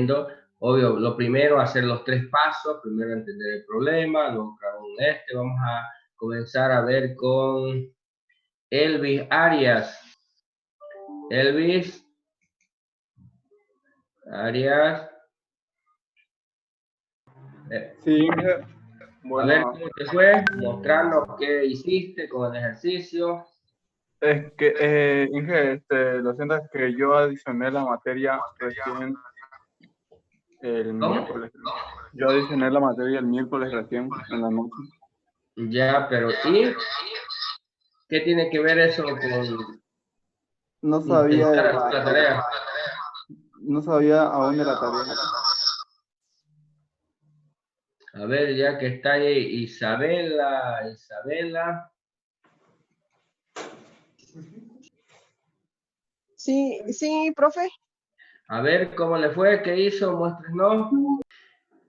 entiendo. Obvio, lo primero, hacer los 3 pasos, primero entender el problema, luego vamos a comenzar a ver con Elvis Arias. Elvis Arias. Sí, bueno. A ver cómo te fue, mostrarnos qué hiciste con el ejercicio. Es que, Inge, lo siento, es que yo adicioné la materia recién el miércoles. Yo adicioné la materia el miércoles recién, en la noche. Ya, pero ¿y qué tiene que ver eso con...? No sabía la tarea. No sabía aún de la tarea. A ver, ya que está ahí Isabela. Sí, sí, profe. A ver cómo le fue, qué hizo, muéstrenos.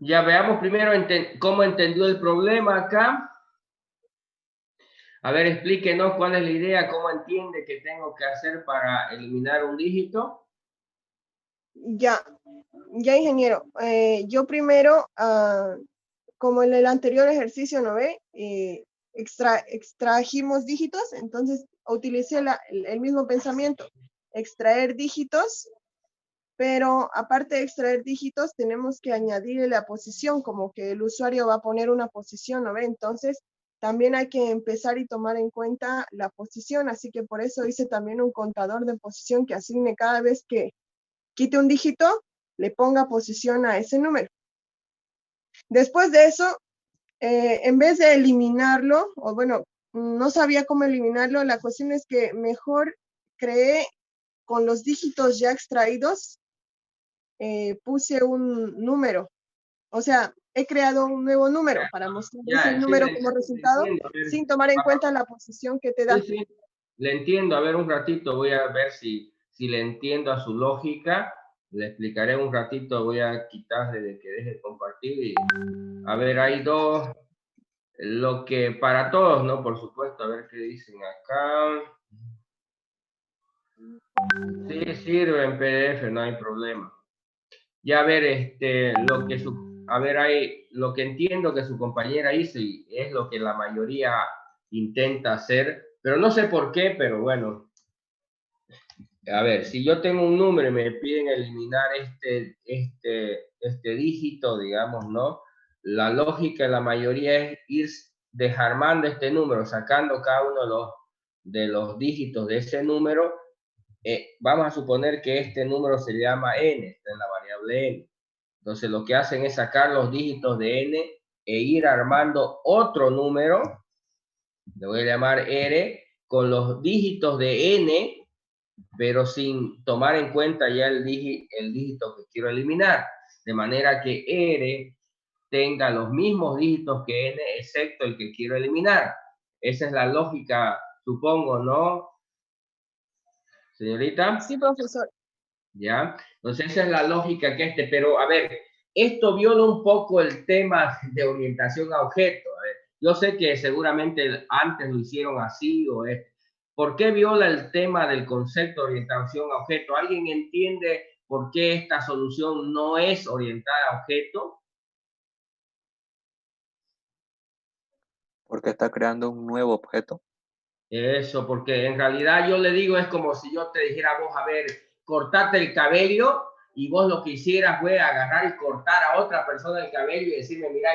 Ya veamos primero cómo entendió el problema acá. A ver, explíquenos cuál es la idea, cómo entiende que tengo que hacer para eliminar un dígito. Ya, ingeniero. Yo primero, como en el anterior ejercicio, ¿no ve? Extrajimos dígitos, entonces utilicé el mismo pensamiento, extraer dígitos, pero aparte de extraer dígitos, tenemos que añadirle la posición, como que el usuario va a poner una posición, ¿no ve? Entonces, también hay que empezar y tomar en cuenta la posición, así que por eso hice también un contador de posición que asigne cada vez que quite un dígito, le ponga posición a ese número. Después de eso, en vez de eliminarlo, o bueno, no sabía cómo eliminarlo, la cuestión es que mejor creé con los dígitos ya extraídos, puse un número. O sea, he creado un nuevo número para mostrar ese número como resultado, sin tomar en cuenta la posición que te da. Sí, sí, le entiendo. A ver, un ratito voy a ver si le entiendo a su lógica. Le explicaré un ratito, voy a quitarle de que deje de compartir. Y, a ver, hay dos, lo que para todos, ¿no? Por supuesto, a ver qué dicen acá. Sí, sirve en PDF, no hay problema. Ya a ver, lo que entiendo que su compañera hizo y es lo que la mayoría intenta hacer, pero no sé por qué, pero bueno. A ver, si yo tengo un número y me piden eliminar este dígito, digamos, ¿no? La lógica de la mayoría es ir desarmando este número, sacando cada uno de los dígitos de ese número. Vamos a suponer que este número se llama n, está en la variable n. Entonces lo que hacen es sacar los dígitos de n e ir armando otro número, le voy a llamar r, con los dígitos de n, pero sin tomar en cuenta ya el dígito que quiero eliminar, de manera que r tenga los mismos dígitos que n, excepto el que quiero eliminar. Esa es la lógica, supongo, ¿no, señorita? Sí, profesor. ¿Ya? Entonces esa es la lógica pero a ver, esto viola un poco el tema de orientación a objeto. A ver, yo sé que seguramente antes lo hicieron así o es. ¿Por qué viola el tema del concepto de orientación a objeto? ¿Alguien entiende por qué esta solución no es orientada a objeto? Porque está creando un nuevo objeto. Eso, porque en realidad yo le digo, es como si yo te dijera a vos, a ver, cortate el cabello y vos lo que hicieras fue agarrar y cortar a otra persona el cabello y decirme, mira,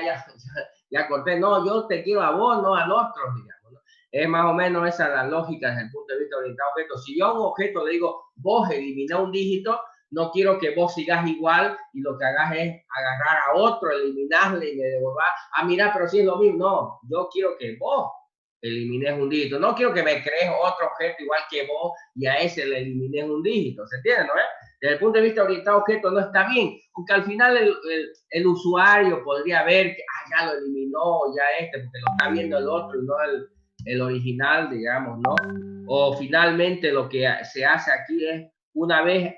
ya corté. No, yo te quiero a vos, no al otro, digamos, ¿no? Es más o menos esa la lógica desde el punto de vista orientado a objeto. Si yo a un objeto le digo, vos elimina un dígito, no quiero que vos sigas igual y lo que hagas es agarrar a otro, eliminarle y me devolvás. Ah, mira, pero si es lo mismo. No, yo quiero que vos elimines un dígito. No quiero que me crees otro objeto igual que vos y a ese le elimines un dígito. ¿Se entiende, no? Desde el punto de vista orientado a objeto no está bien, porque al final el usuario podría ver que ya lo eliminó, ya porque lo está viendo el otro y no el original, digamos, ¿no? O finalmente lo que se hace aquí es, una vez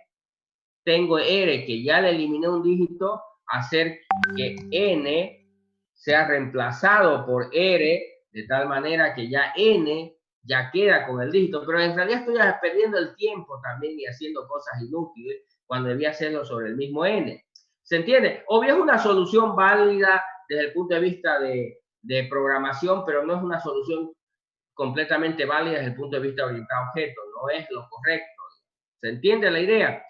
tengo R que ya le eliminé un dígito, hacer que N sea reemplazado por R, de tal manera que ya n ya queda con el dígito, pero en realidad estoy perdiendo el tiempo también y haciendo cosas inútiles cuando debía hacerlo sobre el mismo n. ¿Se entiende? Obvio es una solución válida desde el punto de vista de programación, pero no es una solución completamente válida desde el punto de vista orientado a objetos, no es lo correcto. ¿Se entiende la idea?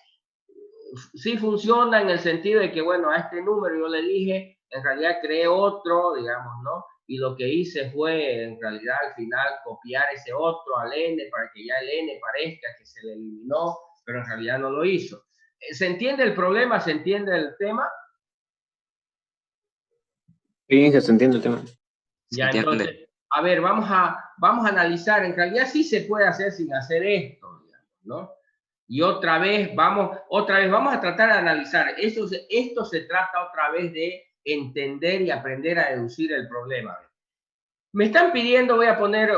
Sí funciona en el sentido de que, bueno, a este número yo le dije, en realidad creé otro, digamos, ¿no? Y lo que hice fue, en realidad, al final, copiar ese otro al n para que ya el n parezca que se le eliminó, pero en realidad no lo hizo. ¿Se entiende el problema? ¿Se entiende el tema? Sí, se entiende el tema. Ya, entonces, a ver, vamos a analizar. En realidad sí se puede hacer sin hacer esto, digamos, ¿no? Y otra vez vamos a tratar de analizar. Esto se trata otra vez de entender y aprender a deducir el problema. Me están pidiendo, voy a poner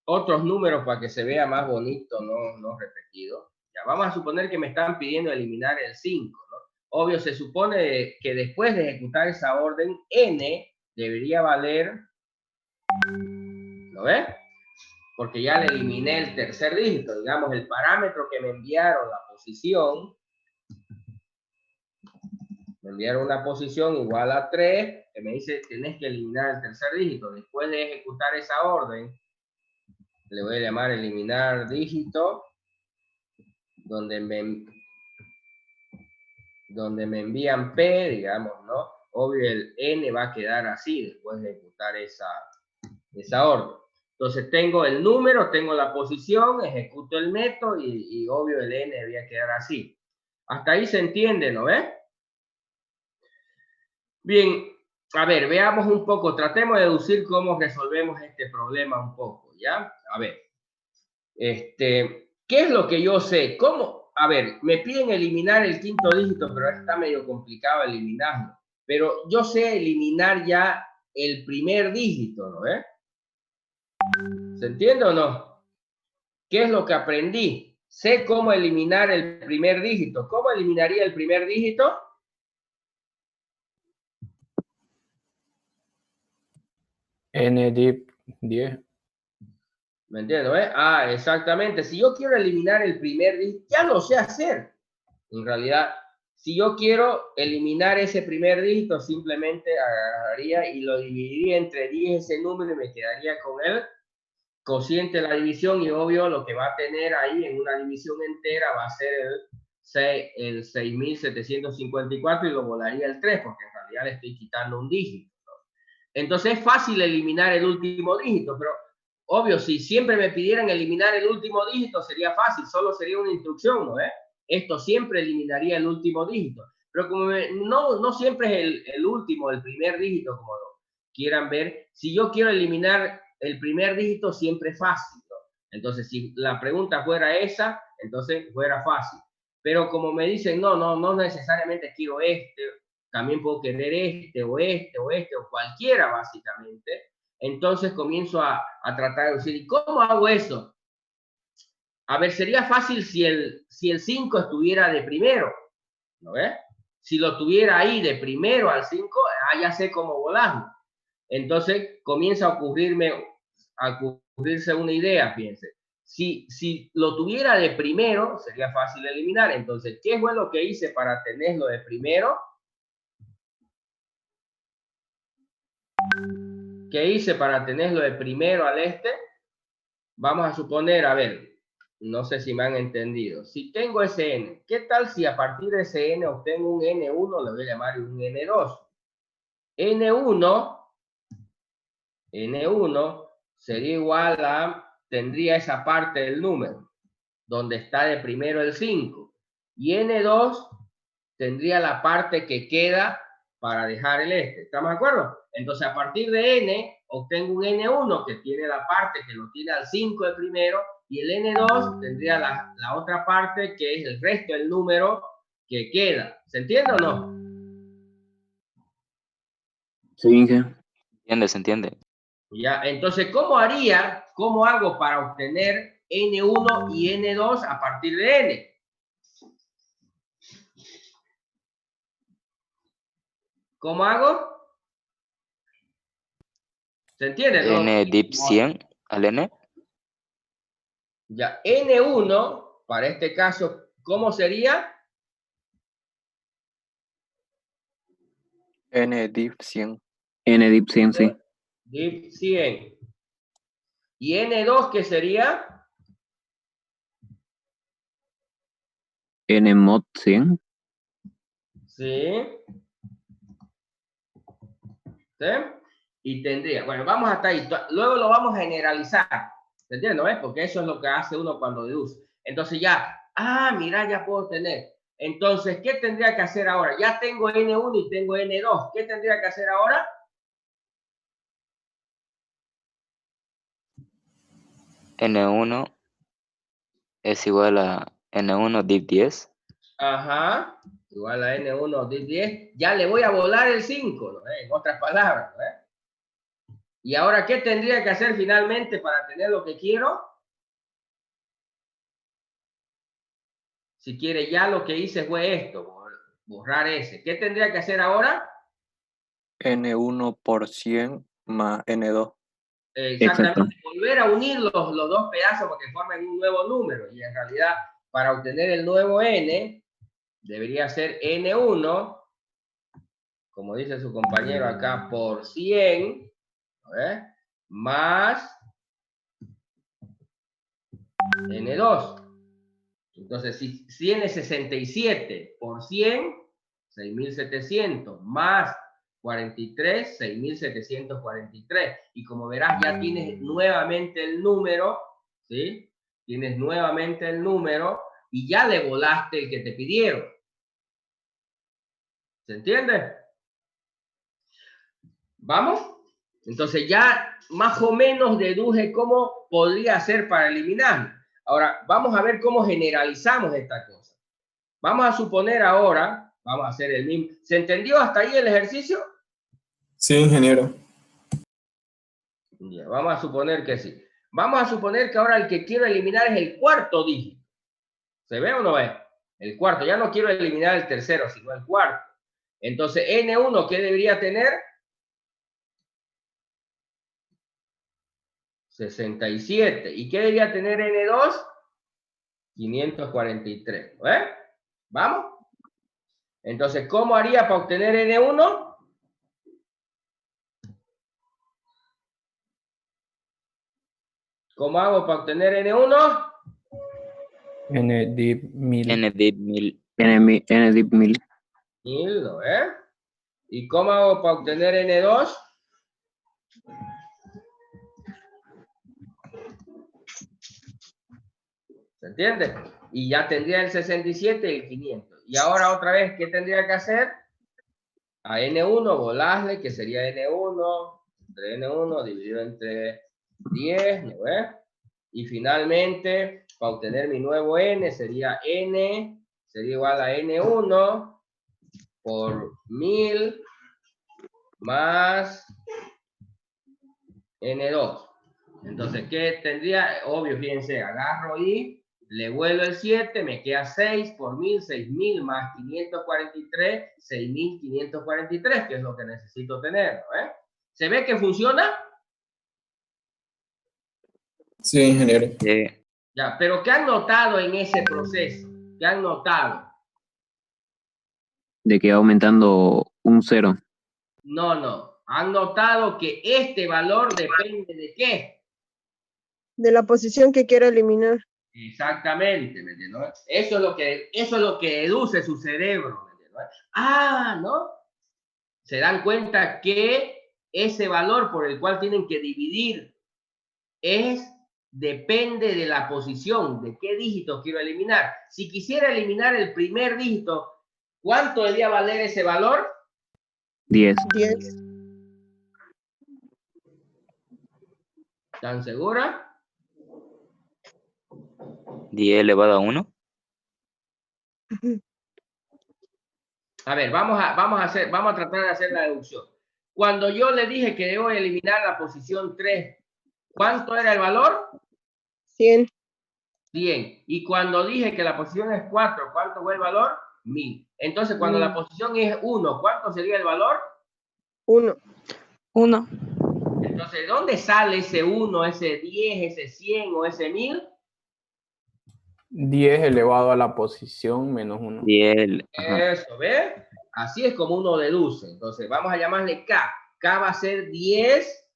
otros números para que se vea más bonito, no repetido. Ya, vamos a suponer que me están pidiendo eliminar el 5, ¿no? Obvio, se supone que después de ejecutar esa orden, n debería valer, ¿lo ves? Porque ya le eliminé el tercer dígito, digamos, el parámetro que me enviaron, la posición, me enviaron una posición igual a 3, que me dice, tenés que eliminar el tercer dígito. Después de ejecutar esa orden, le voy a llamar eliminar dígito, donde me envían P, digamos, ¿no? Obvio, el N va a quedar así después de ejecutar esa orden. Entonces tengo el número, tengo la posición, ejecuto el método y obvio el n debía quedar así. Hasta ahí se entiende, ¿no ves? Bien, a ver, veamos un poco, tratemos de deducir cómo resolvemos este problema un poco, ¿ya? A ver, ¿qué es lo que yo sé? ¿Cómo? A ver, me piden eliminar el quinto dígito, pero está medio complicado eliminarlo. Pero yo sé eliminar ya el primer dígito, ¿no ves? ¿Se entiende o no? ¿Qué es lo que aprendí? Sé cómo eliminar el primer dígito. ¿Cómo eliminaría el primer dígito? NDIP 10. ¿Me entiendes? Ah, exactamente. Si yo quiero eliminar el primer dígito, ya lo sé hacer. En realidad, si yo quiero eliminar ese primer dígito, simplemente agarraría y lo dividiría entre 10 ese número y me quedaría con el cociente de la división, y obvio lo que va a tener ahí en una división entera va a ser el 6.754 y lo volaría el 3 porque en realidad le estoy quitando un dígito, ¿no? Entonces es fácil eliminar el último dígito, pero obvio, si siempre me pidieran eliminar el último dígito sería fácil, solo sería una instrucción, ¿no? Esto siempre eliminaría el último dígito, pero como no siempre es el último, el primer dígito, como lo quieran ver. Si yo quiero eliminar el primer dígito, siempre es fácil, ¿no? Entonces, si la pregunta fuera esa, entonces fuera fácil. Pero como me dicen, no necesariamente quiero también puedo querer o cualquiera, básicamente. Entonces comienzo a tratar de decir, ¿y cómo hago eso? A ver, sería fácil si el 5 estuviera de primero, ¿no ves? Si lo tuviera ahí de primero al 5, ya sé cómo volarlo. Entonces comienza a ocurrirse una idea, fíjense. Si lo tuviera de primero, sería fácil eliminar. Entonces, ¿qué fue lo que hice para tenerlo de primero? ¿Qué hice para tenerlo de primero al Vamos a suponer, a ver, no sé si me han entendido. Si tengo ese n, ¿qué tal si a partir de ese n obtengo un n1, le voy a llamar un n2? N1 sería igual a, tendría esa parte del número, donde está de primero el 5. Y N2 tendría la parte que queda para dejar el ¿Estamos de acuerdo? Entonces, a partir de N, obtengo un N1 que tiene la parte que lo tiene al 5 de primero, y el N2 tendría la otra parte que es el resto del número que queda. ¿Se entiende o no? Sí, Se entiende. Ya, entonces, ¿cómo hago para obtener N1 y N2 a partir de N? ¿Cómo hago? ¿Se entiende, no? NDIP 100 al N. Ya, N1, para este caso, ¿cómo sería? N div 100. N div 100, sí. Div 100. ¿Y N2 qué sería? N mod 100. Sí. ¿Sí? Y tendría, bueno, vamos hasta ahí. Luego lo vamos a generalizar. ¿Te entiendes? ¿Ves? Porque eso es lo que hace uno cuando deduce. Entonces ya, mira, ya puedo tener. Entonces, ¿qué tendría que hacer ahora? Ya tengo N1 y tengo N2. ¿Qué tendría que hacer ahora? N1 es igual a N1 div 10. Ajá. Igual a N1 div 10. Ya le voy a volar el 5, ¿no? En otras palabras, ¿no? Y ahora, ¿qué tendría que hacer finalmente para tener lo que quiero? Si quiere, ya lo que hice fue esto, borrar ese. ¿Qué tendría que hacer ahora? N1 por 100 más N2. Exactamente, exacto. Volver a unir los dos pedazos para que formen un nuevo número. Y en realidad, para obtener el nuevo n, debería ser n1, como dice su compañero acá, por 100, más n2. Entonces, si 100 es 67 por 100, 6.700, más 43, 6.743. Y como verás, ya tienes nuevamente el número, ¿sí? Tienes nuevamente el número y ya le volaste el que te pidieron. ¿Se entiende? ¿Vamos? Entonces ya más o menos deduje cómo podría ser para eliminar. Ahora, vamos a ver cómo generalizamos esta cosa. Vamos a suponer ahora, vamos a hacer el mismo. ¿Se entendió hasta ahí el ejercicio? Sí, ingeniero. Ya, vamos a suponer que sí. Vamos a suponer que ahora el que quiero eliminar es el cuarto dígito. ¿Se ve o no ve? El cuarto. Ya no quiero eliminar el tercero, sino el cuarto. Entonces, N1, ¿qué debería tener? 67. ¿Y qué debería tener N2? 543. ¿Ves? ¿Vamos? Entonces, ¿cómo haría para obtener N1? ¿Cómo hago para obtener N1? N div 1000. N div 1000. N div 1000. 1000, ¿no? ¿Y cómo hago para obtener N2? ¿Se entiende? Y ya tendría el 67 y el 500. Y ahora otra vez, ¿qué tendría que hacer? A N1 volarle, que sería N1, entre N1 dividido entre 10, ¿no ves? Y finalmente, para obtener mi nuevo N, sería igual a N1 por 1000 más N2. Entonces, ¿qué tendría? Obvio, fíjense, agarro y le vuelo el 7, me queda 6 por 1000, 6000 más 543, 6543, que es lo que necesito tener, ¿no? ¿Se ve que funciona? Sí, ingeniero. Ya, pero ¿qué han notado en ese proceso? ¿Qué han notado? De que va aumentando un 0. No. ¿Han notado que este valor depende de qué? De la posición que quiero eliminar. Exactamente, ¿me entiendes? Eso es lo que deduce su cerebro, ¿me entiendes? ¿No? Se dan cuenta que ese valor por el cual tienen que dividir depende de la posición, de qué dígito quiero eliminar. Si quisiera eliminar el primer dígito, ¿cuánto debería valer ese valor? 10. 10. ¿Están segura? 10 elevado a 1. A ver, vamos a tratar de hacer la deducción. Cuando yo le dije que debo eliminar la posición 3, ¿cuánto era el valor? 100. 100. Y cuando dije que la posición es 4, ¿cuánto fue el valor? 1000. Entonces, cuando la posición es 1, ¿cuánto sería el valor? 1. Entonces, ¿de dónde sale ese 1, ese 10, ese 100 o ese 1000? 10 elevado a la posición menos 1. 10. Eso, ¿ves? Así es como uno deduce. Entonces, vamos a llamarle K. K va a ser 10,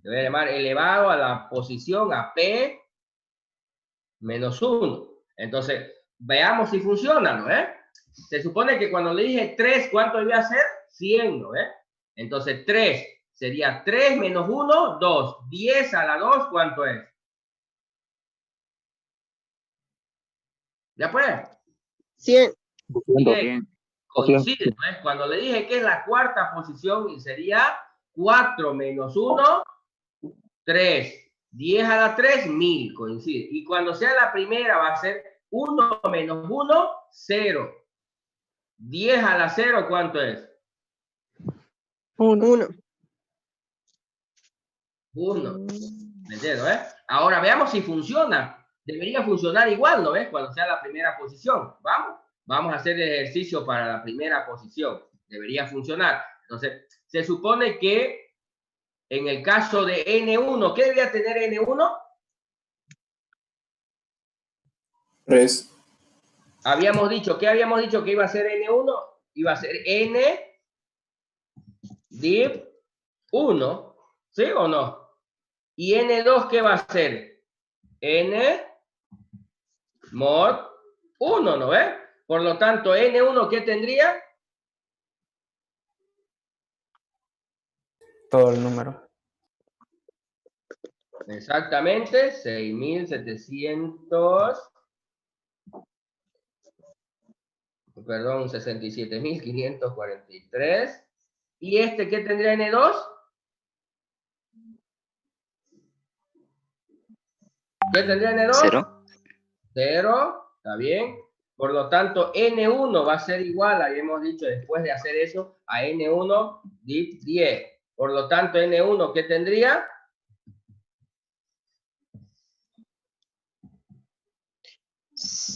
le voy a llamar elevado a la posición a P menos 1. Entonces, veamos si funciona, ¿no? Se supone que cuando le dije 3, ¿cuánto debía ser? 100, ¿no? Entonces, 3 sería 3 menos 1, 2. 10 a la 2, ¿cuánto es? ¿Ya pues? 100. Bien. Coincide, ¿no? Cuando le dije que es la cuarta posición, y sería 4 menos 1, 3. 10 a la 3, 1000, coincide. Y cuando sea la primera va a ser 1 menos 1, 0. 10 a la 0, ¿cuánto es? 1. 1. ¿Me entiendo, Ahora veamos si funciona. Debería funcionar igual, ¿no ves? Cuando sea la primera posición. Vamos a hacer el ejercicio para la primera posición. Debería funcionar. Entonces, se supone que en el caso de N1, ¿qué debería tener N1? 3. Habíamos dicho que iba a ser N1, iba a ser N div 1, ¿sí o no? Y N2, ¿qué va a ser? N mod 1, ¿no ves? Por lo tanto, N1, ¿qué tendría? Todo el número. Exactamente, 6.700... Perdón, 67.543. ¿Y este qué tendría N2? ¿Qué tendría N2? 0. 0, ¿está bien? Por lo tanto, N1 va a ser igual, habíamos dicho después de hacer eso, a N1 div 10. Por lo tanto, N1, ¿qué tendría?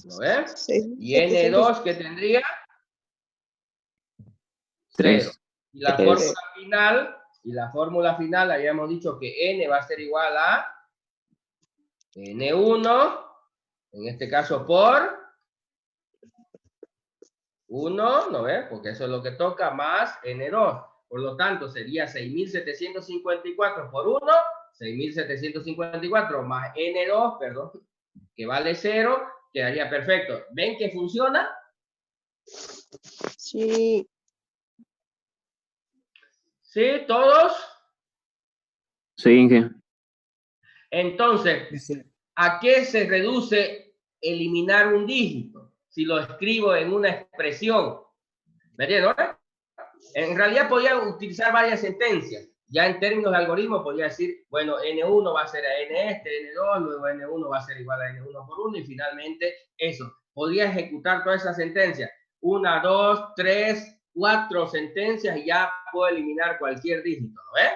¿Lo ves? ¿Y N2 qué tendría? 0. 3. Y la fórmula final, habíamos dicho que N va a ser igual a N1, en este caso por 1, ¿no ves? Porque eso es lo que toca, más N2. Por lo tanto, sería 6.754 por 1, 6.754 más N2, perdón, que vale 0, quedaría perfecto. ¿Ven que funciona? Sí. ¿Sí? ¿Todos? Sí, Inge. Entonces, ¿a qué se reduce eliminar un dígito? Si lo escribo en una expresión. ¿Me entiendes? En realidad podía utilizar varias sentencias. Ya en términos de algoritmo podría decir, bueno, N1 va a ser a N N2, luego N1 va a ser igual a N1 por 1 y finalmente eso. Podría ejecutar todas esas sentencias. 1, 2, 3, 4 sentencias y ya puedo eliminar cualquier dígito, ¿no ves?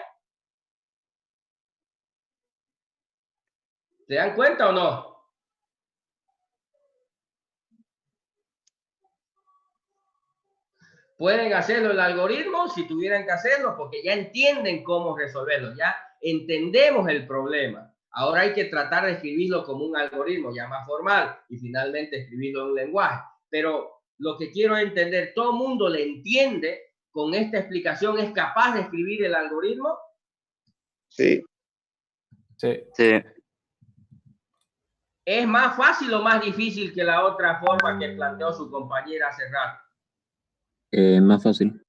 ¿Se dan cuenta o no? Pueden hacerlo el algoritmo si tuvieran que hacerlo porque ya entienden cómo resolverlo, ya entendemos el problema. Ahora hay que tratar de escribirlo como un algoritmo ya más formal y finalmente escribirlo en un lenguaje. Pero lo que quiero entender, ¿todo el mundo le entiende con esta explicación? ¿Es capaz de escribir el algoritmo? Sí. Sí. Sí. ¿Es más fácil o más difícil que la otra forma que planteó su compañera hace rato? Más fácil.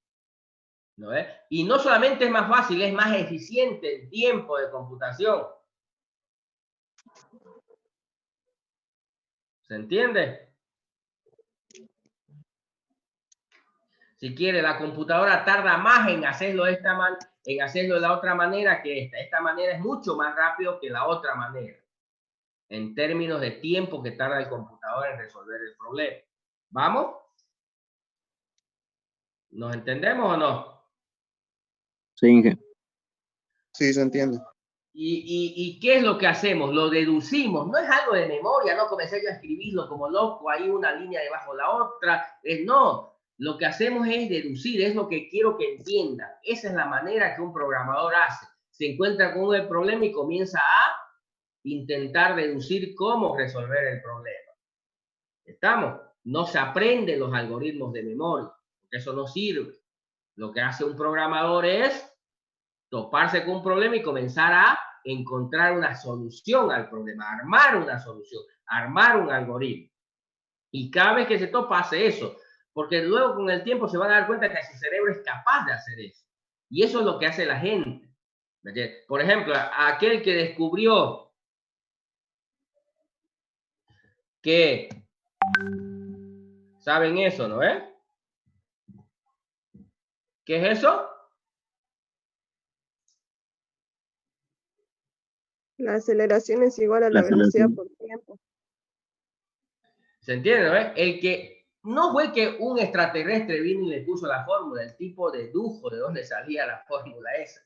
¿No es? Y no solamente es más fácil, es más eficiente el tiempo de computación. ¿Se entiende? Si quiere, la computadora tarda más en hacerlo de la otra manera que esta. Esta manera es mucho más rápido que la otra manera. En términos de tiempo que tarda el computador en resolver el problema. ¿Vamos? ¿Nos entendemos o no? Sí, Inge. Sí, se entiende. ¿Y qué es lo que hacemos? Lo deducimos. No es algo de memoria, no comencé yo a escribirlo como loco, hay una línea debajo de la otra. No. Lo que hacemos es deducir, es lo que quiero que entiendan. Esa es la manera que un programador hace. Se encuentra con el problema y comienza a intentar deducir cómo resolver el problema. ¿Estamos? No se aprenden los algoritmos de memoria. ¿Ok? Eso no sirve. Lo que hace un programador es toparse con un problema y comenzar a encontrar una solución al problema, armar una solución, armar un algoritmo. Y cada vez que se topa hace eso, porque luego con el tiempo se van a dar cuenta que su cerebro es capaz de hacer eso. Y eso es lo que hace la gente. Por ejemplo, aquel que descubrió que, ¿saben eso, no es? ¿Qué es eso? La aceleración es igual a la velocidad por tiempo. ¿Se entiende, no es? El que no fue que un extraterrestre vino y le puso la fórmula, el tipo dedujo de dónde salía la fórmula esa.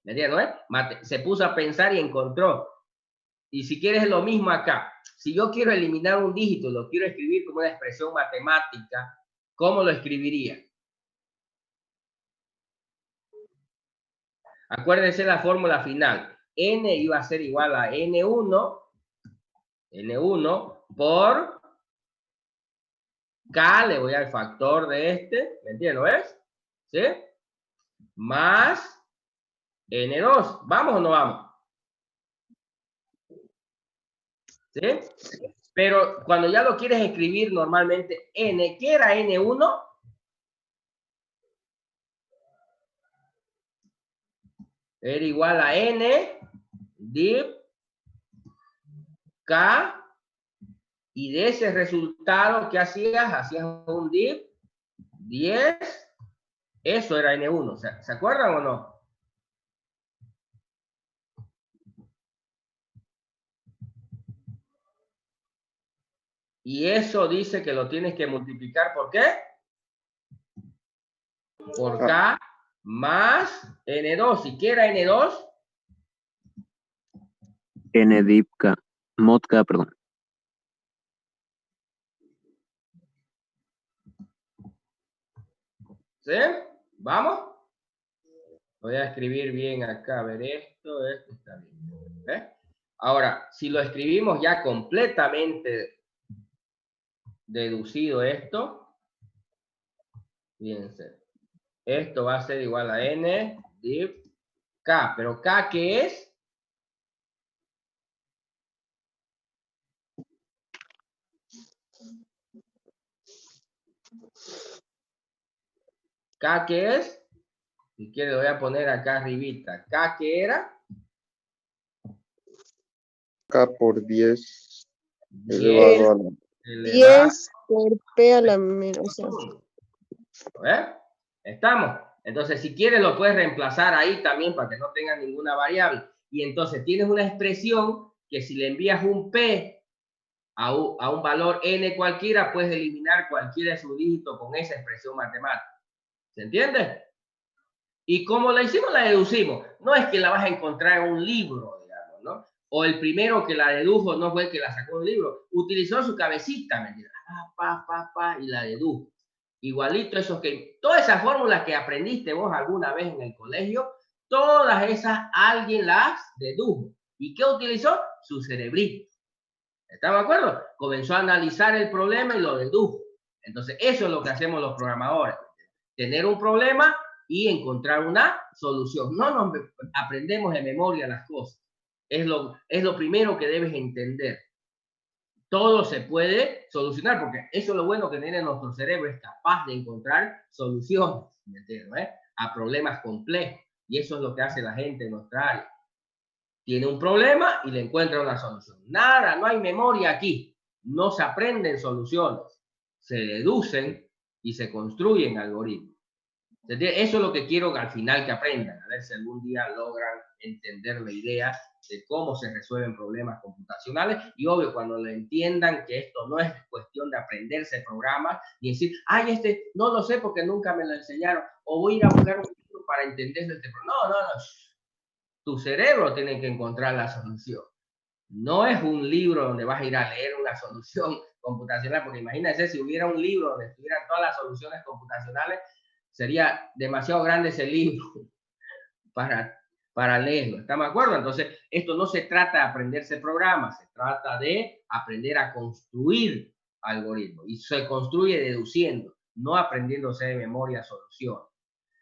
¿Me entiendes, no es? Se puso a pensar y encontró. Y si quieres lo mismo acá. Si yo quiero eliminar un dígito, lo quiero escribir como una expresión matemática, ¿cómo lo escribiría? Acuérdense la fórmula final. N iba a ser igual a N1 por K, le voy al factor de este, ¿me entiendes? ¿Lo ves? ¿Sí? Más N2. ¿Vamos o no vamos? ¿Sí? Pero cuando ya lo quieres escribir normalmente, N, ¿qué era N1? Era igual a N div K, y de ese resultado, ¿qué hacías? Hacías un div 10, eso era N1, ¿se acuerdan o no? Y eso dice que lo tienes que multiplicar, ¿por qué? Por K más N2. ¿Y qué era N2? N div K, mod K, perdón. ¿Sí? ¿Vamos? Voy a escribir bien acá, a ver esto está bien. ¿Eh? Ahora, si lo escribimos ya completamente deducido esto, fíjense, esto va a ser igual a N div K, pero K, ¿qué es? K, ¿qué es? Si quiere lo voy a poner acá arribita. K, ¿qué era? K por 10 elevado a la... 10 por P a la menos 1. ¿Eh? ¿Estamos? Entonces, si quieres, lo puedes reemplazar ahí también para que no tenga ninguna variable. Y entonces tienes una expresión que si le envías un P a un valor N cualquiera, puedes eliminar cualquiera de sus dígitos con esa expresión matemática. ¿Se entiende? Y como la hicimos, la deducimos. No es que la vas a encontrar en un libro, digamos, ¿no? O el primero que la dedujo no fue el que la sacó de un libro. Utilizó su cabecita, ¿me entiendes? Y la dedujo. Igualito esos que... Todas esas fórmulas que aprendiste vos alguna vez en el colegio, todas esas alguien las dedujo. ¿Y qué utilizó? Su cerebrito. ¿Estamos de acuerdo? Comenzó a analizar el problema y lo dedujo. Entonces, eso es lo que hacemos los programadores. Tener un problema y encontrar una solución. No nos aprendemos de memoria las cosas. Es lo primero que debes entender. Todo se puede solucionar, porque eso es lo bueno que tiene nuestro cerebro, es capaz de encontrar soluciones, ¿me entiendes? A problemas complejos. Y eso es lo que hace la gente en nuestra área. Tiene un problema y le encuentra una solución. Nada, no hay memoria aquí. No se aprenden soluciones. Se deducen y se construyen algoritmos. Eso es lo que quiero al final que aprendan. A ver si algún día logran entender la idea de cómo se resuelven problemas computacionales. Y obvio, cuando lo entiendan que esto no es cuestión de aprenderse programas y decir, ay, no lo sé porque nunca me lo enseñaron. O voy a ir a buscar un libro para entender este problema. No. Tu cerebro tiene que encontrar la solución. No es un libro donde vas a ir a leer una solución computacional, porque imagínense si hubiera un libro donde estuvieran todas las soluciones computacionales, sería demasiado grande ese libro para leerlo. ¿Estamos de acuerdo? Entonces, esto no se trata de aprenderse programas, se trata de aprender a construir algoritmos. Y se construye deduciendo. no aprendiéndose de memoria soluciones.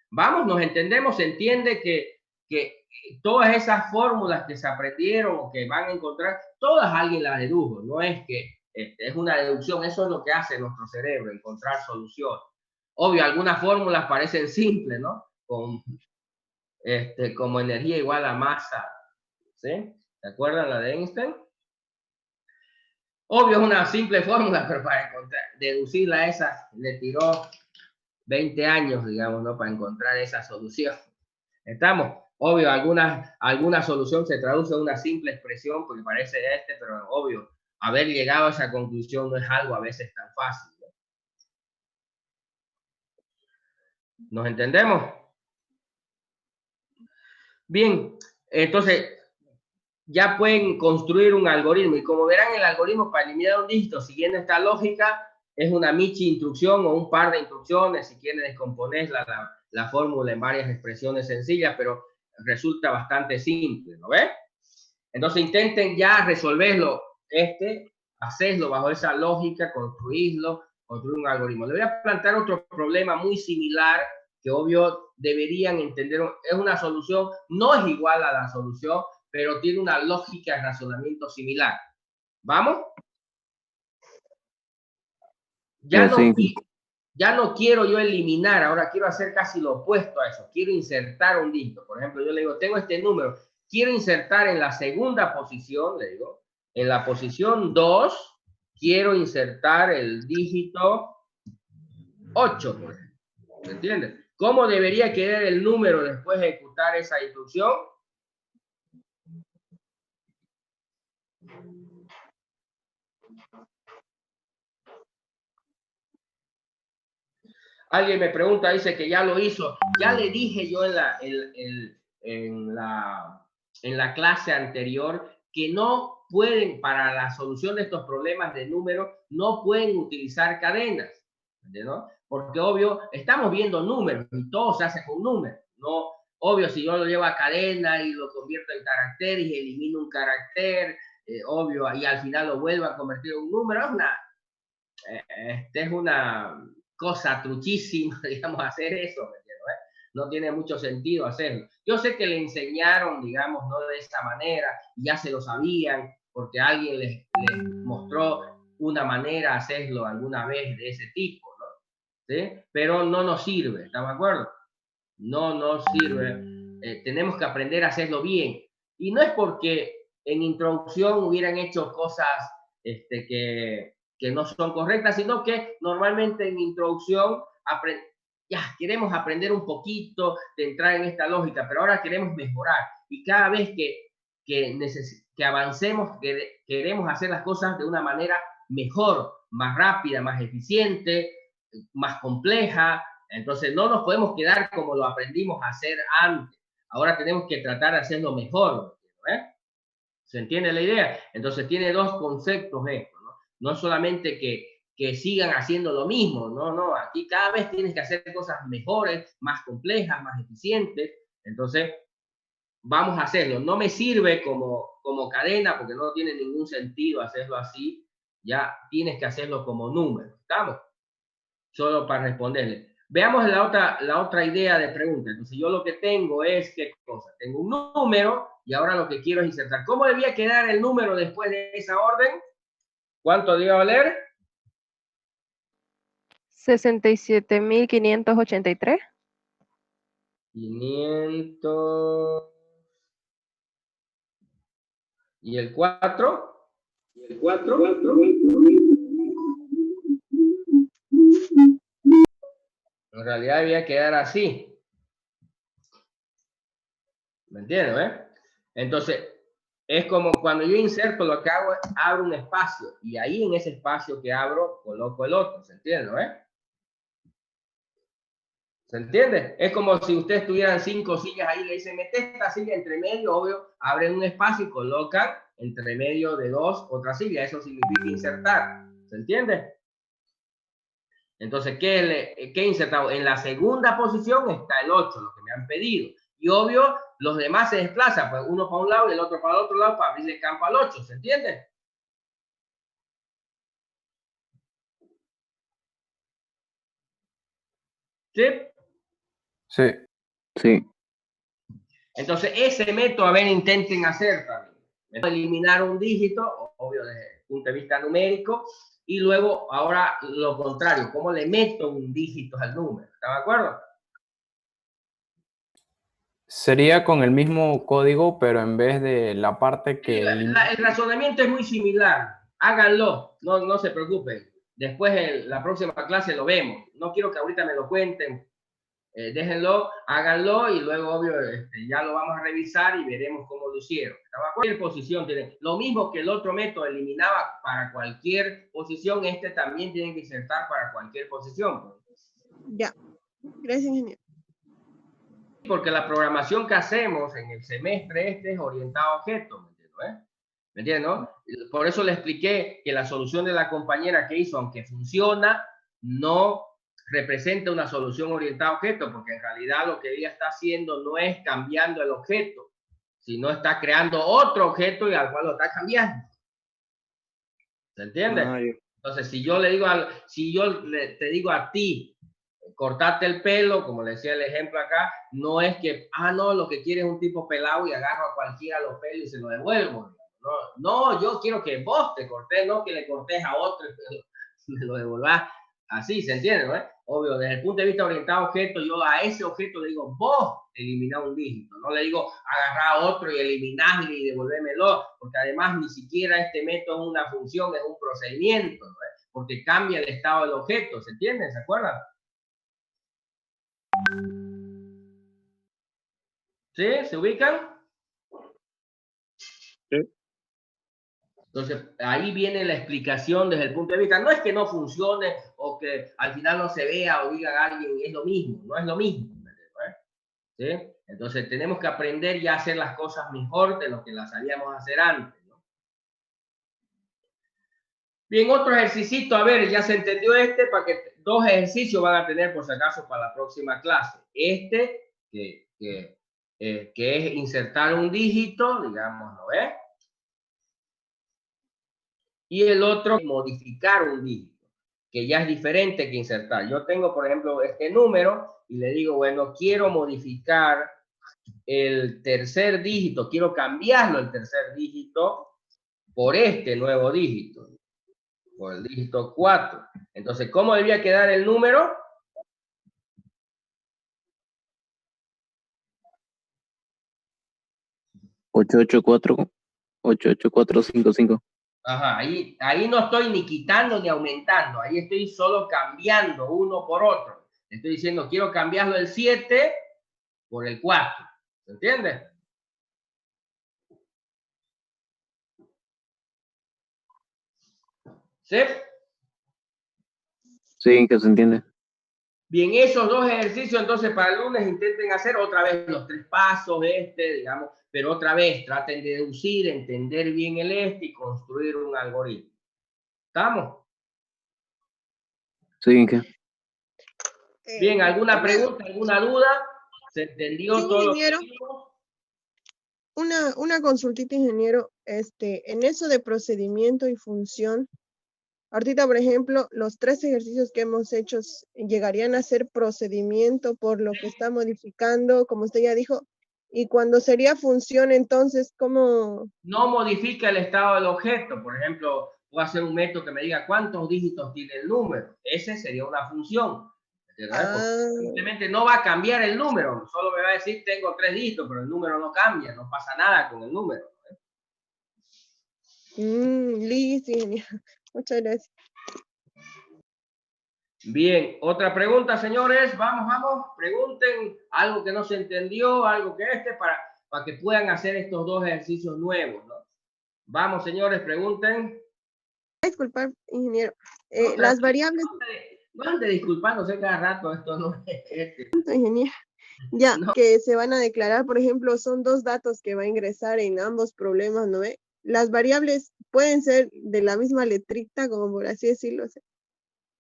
Vamos, nos entendemos, se entiende que todas esas fórmulas que se aprendieron o que van a encontrar, todas alguien las dedujo, no es que es una deducción, eso es lo que hace nuestro cerebro, encontrar soluciones. Obvio, algunas fórmulas parecen simples, ¿no? Como energía igual a masa, ¿sí? ¿Se acuerdan la de Einstein? Obvio, es una simple fórmula, pero para deducirla a esa le tiró 20 años, digamos, ¿no? Para encontrar esa solución. ¿Estamos? Obvio, alguna solución se traduce en una simple expresión, porque parece pero obvio, haber llegado a esa conclusión no es algo a veces tan fácil, ¿no? ¿Nos entendemos? Bien, entonces ya pueden construir un algoritmo, y como verán, el algoritmo para eliminar un dígito siguiendo esta lógica es una michi instrucción o un par de instrucciones. Si quieren descomponer la fórmula en varias expresiones sencillas, pero resulta bastante simple, ¿no ves? Entonces intenten ya resolverlo, hacerlo bajo esa lógica, construir un algoritmo. Le voy a plantear otro problema muy similar que obvio deberían entender. Es una solución, no es igual a la solución, pero tiene una lógica de razonamiento similar. ¿Vamos? Ya no quiero yo eliminar, ahora quiero hacer casi lo opuesto a eso. Quiero insertar un dígito. Por ejemplo, yo le digo, tengo este número, quiero insertar en la segunda posición, le digo, en la posición 2, quiero insertar el dígito 8, por ejemplo. ¿Me entiendes? ¿Cómo debería quedar el número después de ejecutar esa instrucción? Alguien me pregunta, dice que ya lo hizo. Ya le dije yo en la clase anterior que no pueden, para la solución de estos problemas de números, no pueden utilizar cadenas, ¿no? Porque obvio, estamos viendo números y todo se hace con números, ¿no? Obvio, si yo lo llevo a cadena y lo convierto en caracteres y elimino un carácter, obvio, y al final lo vuelvo a convertir en un número, es una cosa truchísima, digamos, hacer eso, ¿me entiendes? No tiene mucho sentido hacerlo. Yo sé que le enseñaron, digamos, no de esa manera, y ya se lo sabían, porque alguien les mostró una manera de hacerlo alguna vez de ese tipo, ¿no? ¿Sí? Pero no nos sirve, ¿estamos de acuerdo? No nos sirve. Tenemos que aprender a hacerlo bien. Y no es porque en introducción hubieran hecho cosas que no son correctas, sino que normalmente en introducción queremos aprender un poquito de entrar en esta lógica, pero ahora queremos mejorar. Y cada vez que avancemos, queremos hacer las cosas de una manera mejor, más rápida, más eficiente, más compleja. Entonces no nos podemos quedar como lo aprendimos a hacer antes. Ahora tenemos que tratar de hacerlo mejor, ¿eh? ¿Se entiende la idea? Entonces tiene dos conceptos esto, ¿no? No solamente que sigan haciendo lo mismo, no, aquí cada vez tienes que hacer cosas mejores, más complejas, más eficientes. Entonces vamos a hacerlo. No me sirve como cadena porque no tiene ningún sentido hacerlo así. Ya tienes que hacerlo como número. ¿Estamos? Solo para responderle. Veamos la otra idea de pregunta. Entonces yo lo que tengo es, ¿qué cosa? Tengo un número y ahora lo que quiero es insertar. ¿Cómo debía quedar el número después de esa orden? ¿Cuánto debía valer? 67.583. 500. ¿Y el 4? ¿Y el 4? En realidad debía quedar así. ¿Me entiendes? Entonces, es como cuando yo inserto, lo que hago es abro un espacio y ahí en ese espacio que abro coloco el otro. ¿Se entiende? ¿Se entiende? Es como si ustedes tuvieran 5 sillas ahí, le dicen, mete esta silla entre medio, obvio, abren un espacio y colocan entre medio de 2 otra silla. Eso significa insertar. ¿Se entiende? Entonces, ¿qué he insertado? En la segunda posición está el 8, lo que me han pedido. Y obvio, los demás se desplazan, pues uno para un lado y el otro para el otro lado para abrirle campo al 8. ¿Se entiende? ¿Sí? Sí. Sí. Entonces, ese método, a ver, intenten hacer también. Eliminar un dígito, obvio desde el punto de vista numérico, y luego ahora lo contrario, ¿cómo le meto un dígito al número? ¿Está de acuerdo? Sería con el mismo código, pero en vez de la parte que elimina. El razonamiento es muy similar. Háganlo, no se preocupen. Después, la próxima clase lo vemos. No quiero que ahorita me lo cuenten. Déjenlo, háganlo y luego, obvio, ya lo vamos a revisar y veremos cómo lo hicieron. Cualquier posición tiene. Lo mismo que el otro método eliminaba para cualquier posición, este también tiene que insertar para cualquier posición. Ya. Gracias, ingeniero. Porque la programación que hacemos en el semestre es orientada a objetos, ¿me entiendes, no? Por eso le expliqué que la solución de la compañera que hizo, aunque funciona, no representa una solución orientada a objetos, porque en realidad lo que ella está haciendo no es cambiando el objeto, sino está creando otro objeto y al cual lo está cambiando. ¿Se entiende? Entonces, si yo le digo, te digo a ti, cortarte el pelo, como le decía el ejemplo acá, no es que, no, lo que quiere es un tipo pelado y agarro a cualquiera los pelos y se lo devuelvo. No, yo quiero que vos te cortes, no que le cortes a otro y me lo devolvás. Así, ¿se entiende? ¿No? Obvio, desde el punto de vista orientado a objeto, yo a ese objeto le digo, vos elimina un dígito. No le digo, agarrar a otro y eliminarle y devolvémelo, porque además ni siquiera este método es una función, es un procedimiento, ¿no? Porque cambia el estado del objeto, ¿se entiende? ¿Se acuerdan? ¿Sí? ¿Se ubican? Sí. Entonces, ahí viene la explicación desde el punto de vista. No es que no funcione o que al final no se vea o diga a alguien, es lo mismo, no es lo mismo. ¿Sí? Entonces, tenemos que aprender ya a hacer las cosas mejor de lo que las sabíamos hacer antes, ¿no? Bien, otro ejercicio, a ver, ya se entendió para que 2 ejercicios van a tener por si acaso para la próxima clase. Que es insertar un dígito, digamos, ¿no ves? Y el otro, modificar un dígito, que ya es diferente que insertar. Yo tengo, por ejemplo, este número y le digo, bueno, quiero modificar el tercer dígito, quiero cambiarlo el tercer dígito por este nuevo dígito, por el dígito 4. Entonces, ¿cómo debía quedar el número? 88455. Ajá, ahí no estoy ni quitando ni aumentando, ahí estoy solo cambiando uno por otro. Estoy diciendo, quiero cambiarlo el 7 por el 4. ¿Se entiende? ¿Sí? Sí, que se entiende. Bien, esos 2 ejercicios, entonces, para el lunes intenten hacer otra vez los 3 pasos, digamos, pero otra vez traten de deducir, entender bien el y construir un algoritmo. ¿Estamos? Sí, ¿qué? Bien, ¿alguna pregunta, alguna duda? ¿Se entendió Sí, todo ingeniero. lo que vimos? Una consultita, ingeniero, en eso de procedimiento y función, ahorita, por ejemplo, los 3 ejercicios que hemos hecho llegarían a ser procedimiento por lo que está modificando, como usted ya dijo, y cuando sería función, entonces, ¿cómo? No modifica el estado del objeto. Por ejemplo, puedo hacer un método que me diga cuántos dígitos tiene el número. Ese sería una función. Simplemente no va a cambiar el número, solo me va a decir tengo 3 dígitos, pero el número no cambia, no pasa nada con el número. Listo, ingeniero. Muchas gracias. Bien, otra pregunta, señores. Vamos, pregunten algo que no se entendió, algo que para que puedan hacer estos 2 ejercicios nuevos, ¿no? Vamos, señores, pregunten. Disculpar, ingeniero. No, Las variables. No ande disculpándose cada rato, esto no es Ingeniero. Ya, no. que se van a declarar, por ejemplo, son 2 datos que va a ingresar en ambos problemas, ¿no ve? Las variables pueden ser de la misma letrita, como por así decirlo.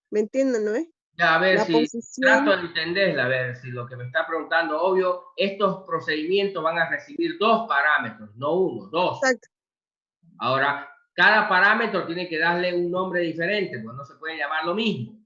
¿Me entienden, no ve? Ya, a ver La si posición. trato de entenderla, a ver si lo que me está preguntando, obvio, estos procedimientos van a recibir 2 parámetros, no 1, 2. Exacto. Ahora, cada parámetro tiene que darle un nombre diferente, pues no se puede llamar lo mismo.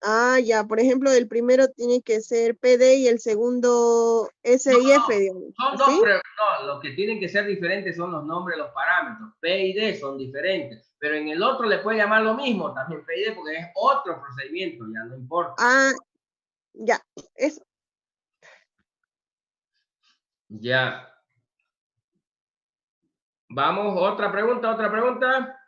Ah, ya, por ejemplo, el primero tiene que ser PD y el segundo S y F, digamos. Son dos, ¿Sí? pero no, lo que tienen que ser diferentes son los nombres de los parámetros. P y D son diferentes, pero en el otro le puede llamar lo mismo, también P y D, porque es otro procedimiento, ya no importa. Ah, ya, eso. Ya. Vamos, otra pregunta, otra pregunta.